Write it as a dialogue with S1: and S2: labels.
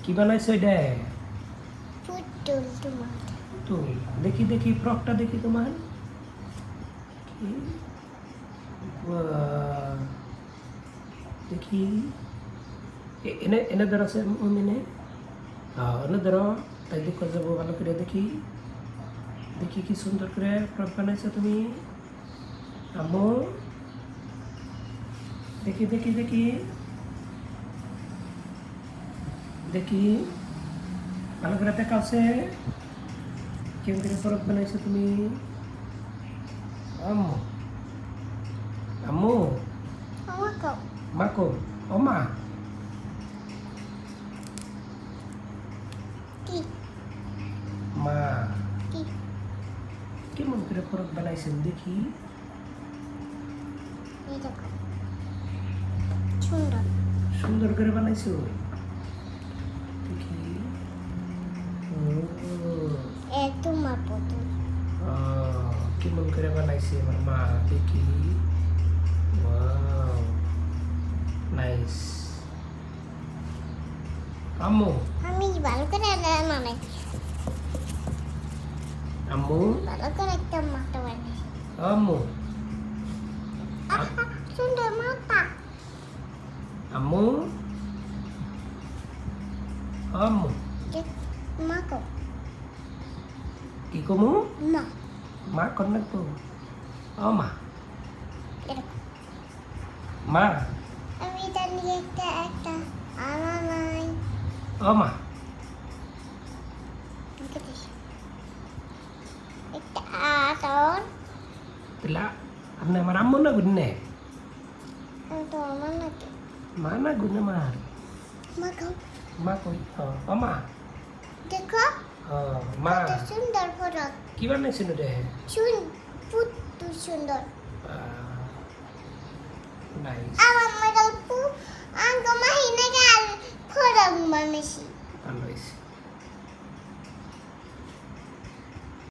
S1: কি বানাইছো এটা?
S2: পুতুল তোমার।
S1: তুই দেখি দেখি ফ্রকটা দেখি তোমার। কি? বাহ! দেখি এনে এনে ধরো সে মিনে। এনে ধরো তাই দেখো যাবো ভালো করে দেখি। দেখি কি সুন্দর করে ফ্রক বানাইছো তুমি। আম্মু দেখি দেখি দেখি দেখি ভালো করে দেখাচ্ছে কেমন করে ফ্রক বানাইছো তুমি। আম্মু আম্মু
S2: আমাকে
S1: মাকো ও মা
S2: কি
S1: মা
S2: কি
S1: কেমন করে ফ্রক বানাইছেন দেখি।
S2: এই দেখো সুন্দর।
S1: সুন্দর করে বানাইছো দেখি। ও,
S2: এ তোমার পুতুল।
S1: কেমন করে বানাইছে আমার মা দেখি। Wow nice. আম্মু
S2: আমি ভালো করে বানাই,
S1: আম্মু
S2: ভালো করে একটা মাথা বানাই।
S1: আম্মু
S2: সুন্দর মাথা।
S1: আম্মু আম্মু
S2: মাকো
S1: কি কমু
S2: মা
S1: মা কন্যা তো ও মা
S2: এরকম।
S1: মা
S2: আমি এটা নিয়ে একটা একটা আনা নাই।
S1: ও মা
S2: একটা আতর
S1: তেলা আপনি আমার আম্মু না গুন্নে
S2: তো আমার নাকি
S1: মা না গুন্নে মার
S2: মাকো
S1: মা কই ও মা
S2: দেখো
S1: মা
S2: কত সুন্দর ফটো।
S1: কি বানাইছেন রে
S2: পুতু সুন্দর।
S1: নাইস
S2: আমার মেডাল পু আঙ্গ মাহিনে গাল ফটো বানাইছি।
S1: ভালো হয়েছে